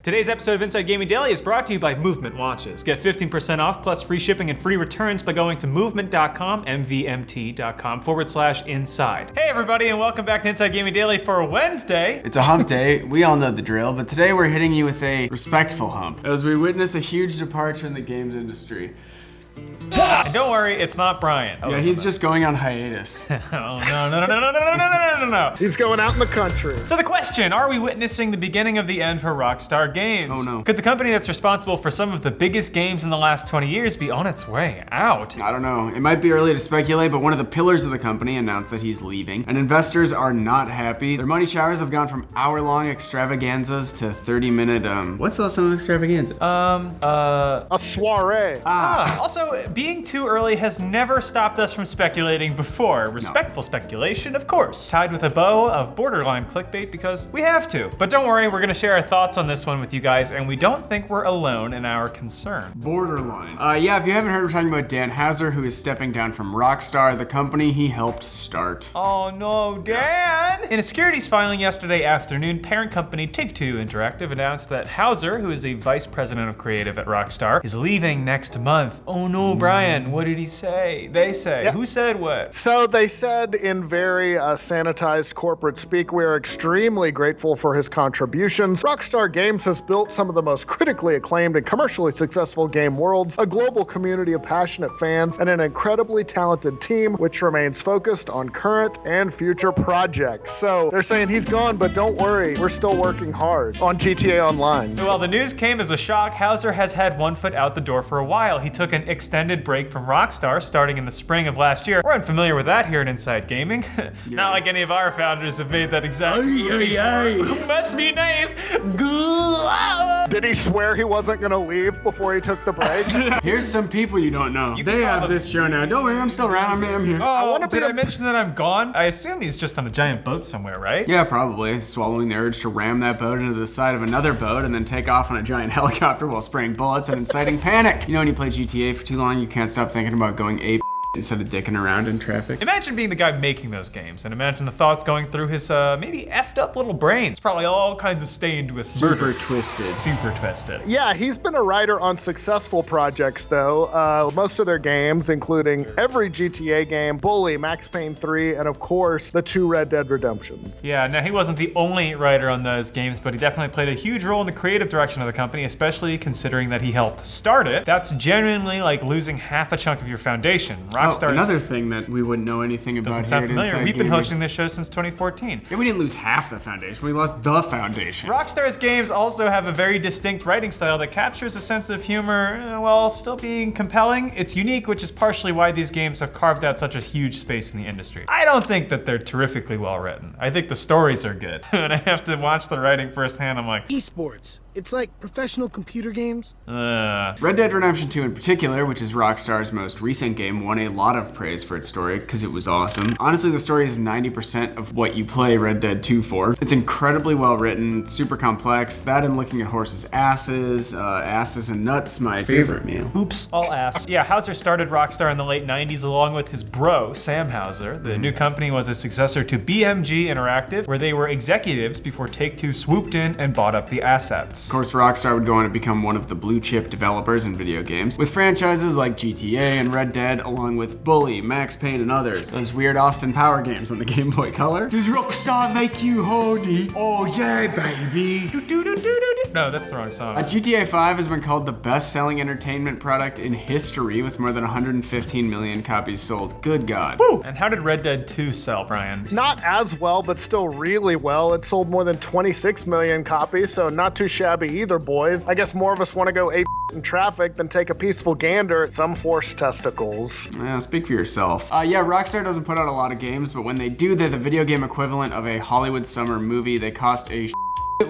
Today's episode of Inside Gaming Daily is brought to you by Movement Watches. Get 15% off plus free shipping and free returns by going to movement.com, mvmt.com/inside. Hey everybody, and welcome back to Inside Gaming Daily for Wednesday. It's a hump day, we all know the drill, but today we're hitting you with a respectful hump as we witness a huge departure in the games industry. And don't worry, it's not Brian. Yeah, he's just going on hiatus. Oh, no. He's going out in the country. So the question, are we witnessing the beginning of the end for Rockstar Games? Oh no. Could the company that's responsible for some of the biggest games in the last 20 years be on its way out? I don't know, it might be early to speculate, but one of the pillars of the company announced that he's leaving, and investors are not happy. Their money showers have gone from hour-long extravaganzas to 30-minute, what's the last one extravaganza? A soiree. Also, being too early has never stopped us from speculating before. Respectful speculation, of course, tied with a bow of borderline clickbait because we have to. But don't worry, we're gonna share our thoughts on this one with you guys, and we don't think we're alone in our concern. Borderline. Yeah, if you haven't heard, we're talking about Dan Houser, who is stepping down from Rockstar, the company he helped start. Oh no, Dan! In a securities filing yesterday afternoon, parent company Take-Two Interactive announced that Houser, who is a vice president of creative at Rockstar, is leaving next month. Oh no, Brian, what did he say? They say. Yeah. Who said what? So they said in very sanitized corporate speak, we are extremely grateful for his contributions. Rockstar Games has built some of the most critically acclaimed and commercially successful game worlds, a global community of passionate fans, and an incredibly talented team, which remains focused on current and future projects. So they're saying he's gone, but don't worry, we're still working hard on GTA Online. Well, the news came as a shock. Houser has had one foot out the door for a while. He took an extended break from Rockstar starting in the spring of last year. We're unfamiliar with that here at Inside Gaming. Not like any of our founders have made that exact must be nice. Did he swear he wasn't gonna leave before he took the break? Here's some people you don't know. You They can call have them- this show now. Don't worry, I'm still around. I'm here. Oh, wanna did be I a- mention that I'm gone? I assume he's just on a giant boat somewhere, right? Yeah, probably. Swallowing the urge to ram that boat into the side of another boat and then take off on a giant helicopter while spraying bullets and inciting panic. You know, when you play GTA for too long, you can't stop thinking about going ape instead of dicking around in traffic. Imagine being the guy making those games, and imagine the thoughts going through his maybe effed up little brain. It's probably all kinds of stained with Super murder. twisted. Super twisted. Yeah, he's been a writer on successful projects, though. Most of their games, including every GTA game, Bully, Max Payne 3, and of course, the 2 Red Dead Redemptions. Yeah, now he wasn't the only writer on those games, but he definitely played a huge role in the creative direction of the company, especially considering that he helped start it. That's genuinely like losing half a chunk of your foundation. Rockstar Another thing that we wouldn't know anything about doesn't here sound at familiar. Inside We've been Gaming. hosting this show since 2014. Yeah, we didn't lose half the foundation. We lost the foundation. Rockstar's games also have a very distinct writing style that captures a sense of humor while still being compelling. It's unique, which is partially why these games have carved out such a huge space in the industry. I don't think that they're terrifically well written. I think the stories are good. And I have to watch the writing firsthand, I'm like, Esports. It's like professional computer games. Red Dead Redemption 2 in particular, which is Rockstar's most recent game, won a lot of praise for its story because it was awesome. Honestly, the story is 90% of what you play Red Dead 2 for. It's incredibly well written, super complex. That and looking at horses' asses, asses and nuts, my favorite meal. oops, all ass. Yeah, Houser started Rockstar in the late 90s along with his bro, Sam Houser. The new company was a successor to BMG Interactive, where they were executives before Take-Two swooped in and bought up the assets. Of course, Rockstar would go on to become one of the blue chip developers in video games, with franchises like GTA and Red Dead, along with Bully, Max Payne, and others. Those weird Austin Power games on the Game Boy Color. Does Rockstar make you horny? Oh yeah, baby. No, that's the wrong song. GTA 5 has been called the best-selling entertainment product in history with more than 115 million copies sold. Good God. Woo! And how did Red Dead 2 sell, Brian? Not as well, but still really well. It sold more than 26 million copies, so not too shabby either, boys. I guess more of us want to go ape in traffic than take a peaceful gander at some horse testicles. Yeah, speak for yourself. Yeah, Rockstar doesn't put out a lot of games, but when they do, they're the video game equivalent of a Hollywood summer movie. They cost a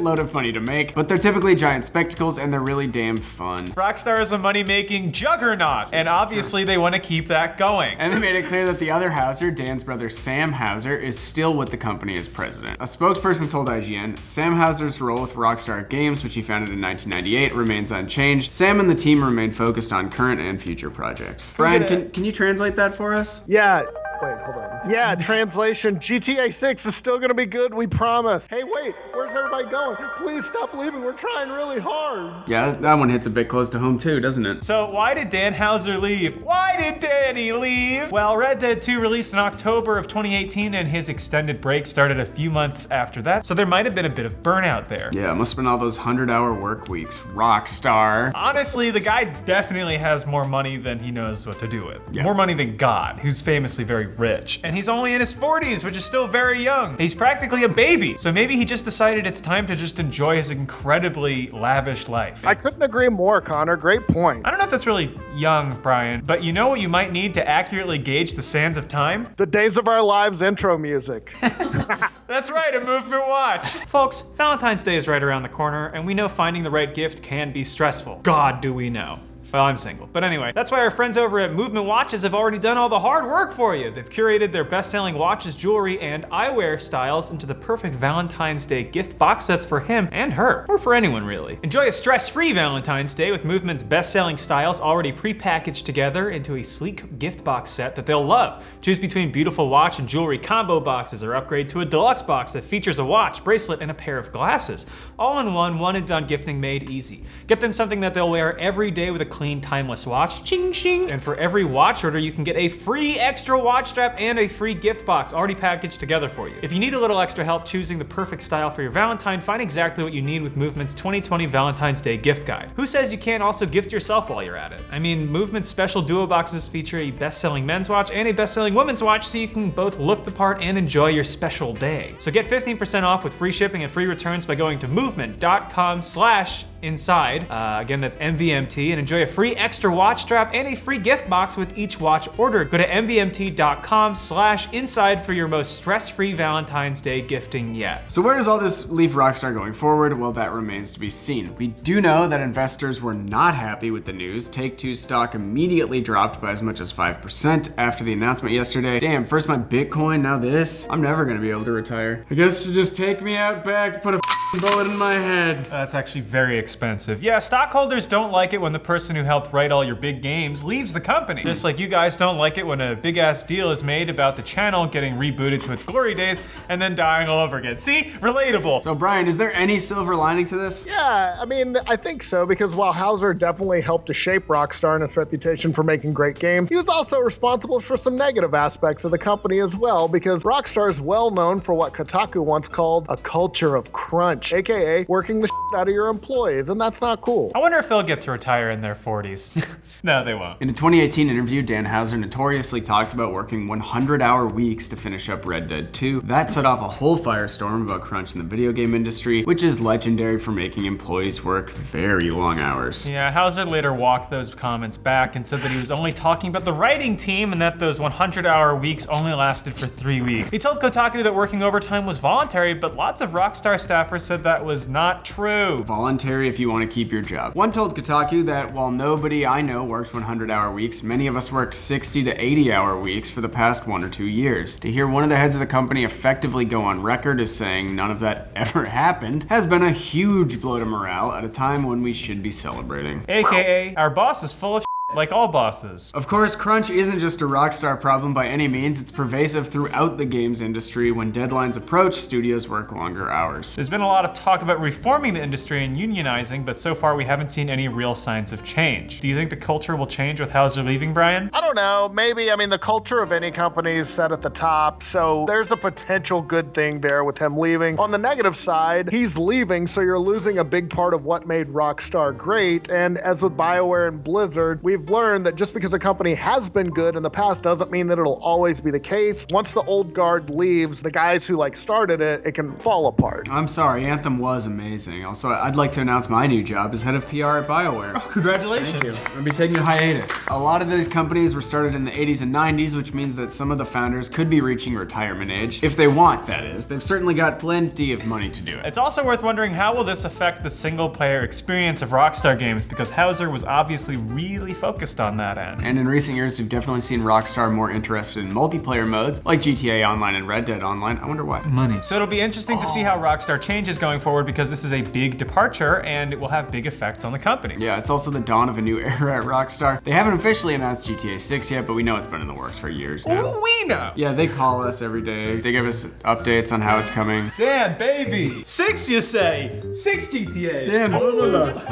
load of money to make, but they're typically giant spectacles and they're really damn fun. Rockstar is a money-making juggernaut, and obviously they want to keep that going. And they made it clear that the other Houser, Dan's brother Sam Houser, is still with the company as president. A spokesperson told IGN, Sam Houser's role with Rockstar Games, which he founded in 1998, remains unchanged. Sam and the team remain focused on current and future projects. Brian, can you translate that for us? Yeah, wait, hold on. Yeah, translation, GTA 6 is still gonna be good, we promise. Hey, wait, where's everybody going? Please stop leaving, we're trying really hard. Yeah, that one hits a bit close to home too, doesn't it? So why did Dan Houser leave? Why did Danny leave? Well, Red Dead 2 released in October of 2018 and his extended break started a few months after that, so there might have been a bit of burnout there. Yeah, it must have been all those 100-hour work weeks. Rockstar. Honestly, the guy definitely has more money than he knows what to do with. Yeah. More money than God, who's famously very rich. And he's only in his 40s, which is still very young. He's practically a baby. So maybe he just decided it's time to just enjoy his incredibly lavish life. I couldn't agree more, Connor, great point. I don't know if that's really young, Brian, but you know what you might need to accurately gauge the sands of time? The Days of Our Lives intro music. That's right, a movement watch. Folks, Valentine's Day is right around the corner, and we know finding the right gift can be stressful. God, do we know. Well, I'm single. But anyway, that's why our friends over at Movement Watches have already done all the hard work for you. They've curated their best-selling watches, jewelry, and eyewear styles into the perfect Valentine's Day gift box sets for him and her, or for anyone really. Enjoy a stress-free Valentine's Day with Movement's best-selling styles already pre-packaged together into a sleek gift box set that they'll love. Choose between beautiful watch and jewelry combo boxes or upgrade to a deluxe box that features a watch, bracelet, and a pair of glasses. All in one and done gifting made easy. Get them something that they'll wear every day with a clean, timeless watch, ching ching. And for every watch order, you can get a free extra watch strap and a free gift box already packaged together for you. If you need a little extra help choosing the perfect style for your Valentine, find exactly what you need with Movement's 2020 Valentine's Day gift guide. Who says you can't also gift yourself while you're at it? I mean, Movement's special duo boxes feature a best-selling men's watch and a best-selling women's watch, so you can both look the part and enjoy your special day. So get 15% off with free shipping and free returns by going to movement.com/inside. Again, that's MVMT, and enjoy a free extra watch strap and a free gift box with each watch ordered. Go to mvmt.com/inside for your most stress-free Valentine's Day gifting yet. So where does all this leave Rockstar going forward? Well, that remains to be seen. We do know that investors were not happy with the news. Take-Two's stock immediately dropped by as much as 5% after the announcement yesterday. Damn, first my Bitcoin, now this. I'm never gonna be able to retire. I guess to just take me out back, put a bullet in my head. That's actually very expensive. Yeah, stockholders don't like it when the person who helped write all your big games leaves the company. Just like you guys don't like it when a big ass deal is made about the channel getting rebooted to its glory days and then dying all over again. See? Relatable. So Brian, is there any silver lining to this? Yeah, I mean, I think so, because while Houser definitely helped to shape Rockstar and its reputation for making great games, he was also responsible for some negative aspects of the company as well, because Rockstar is well known for what Kotaku once called a culture of crunch, aka working the shit out of your employees, and that's not cool. I wonder if they'll get to retire in their 40s. No, they won't. In a 2018 interview, Dan Houser notoriously talked about working 100-hour weeks to finish up Red Dead 2. That set off a whole firestorm about crunch in the video game industry, which is legendary for making employees work very long hours. Yeah, Houser later walked those comments back and said that he was only talking about the writing team and that those 100-hour weeks only lasted for 3 weeks. He told Kotaku that working overtime was voluntary, but lots of Rockstar staffers said that was not true. Voluntary if you want to keep your job. One told Kotaku that while nobody I know works 100-hour weeks, many of us worked 60 to 80-hour weeks for the past 1 or 2 years. To hear one of the heads of the company effectively go on record as saying none of that ever happened has been a huge blow to morale at a time when we should be celebrating. AKA, our boss is full of like all bosses. Of course, crunch isn't just a Rockstar problem by any means. It's pervasive throughout the games industry. When deadlines approach, studios work longer hours. There's been a lot of talk about reforming the industry and unionizing, but so far we haven't seen any real signs of change. Do you think the culture will change with Houser leaving, Brian? I don't know, maybe. I mean, the culture of any company is set at the top, so there's a potential good thing there with him leaving. On the negative side, he's leaving, so you're losing a big part of what made Rockstar great, and as with BioWare and Blizzard, we've learned that just because a company has been good in the past doesn't mean that it'll always be the case. Once the old guard leaves, the guys who started it, it can fall apart. I'm sorry, Anthem was amazing. Also, I'd like to announce my new job as head of PR at BioWare. Oh, congratulations. I'll be taking a hiatus. A lot of these companies were started in the 80s and 90s, which means that some of the founders could be reaching retirement age. If they want, that is. They've certainly got plenty of money to do it. It's also worth wondering how will this affect the single player experience of Rockstar games, because Houser was obviously really focused focused on that end. And in recent years, we've definitely seen Rockstar more interested in multiplayer modes like GTA Online and Red Dead Online. I wonder why. Money. So it'll be interesting to see how Rockstar changes going forward because this is a big departure and it will have big effects on the company. Yeah, it's also the dawn of a new era at Rockstar. They haven't officially announced GTA 6 yet, but we know it's been in the works for years now. Ooh, we know. Yeah, they call us every day. They give us updates on how it's coming. Dan, baby. 6, you say? 6 GTA. Dan,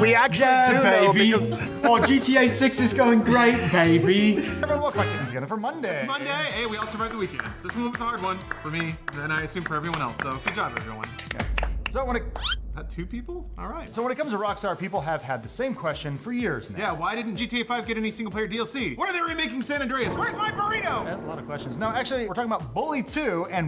We actually do know because Oh, GTA 6 is going great, baby. Everyone, welcome back together for Monday. It's Monday. Hey, we all survived the weekend. This one was a hard one for me, and I assume for everyone else. So good job, everyone. So when it Had 2 people? All right. so when it comes to Rockstar, people have had the same question for years now. Yeah, why didn't GTA 5 get any single-player DLC? When are they remaking San Andreas? Where's my burrito? That's a lot of questions. No, actually, we're talking about Bully 2 and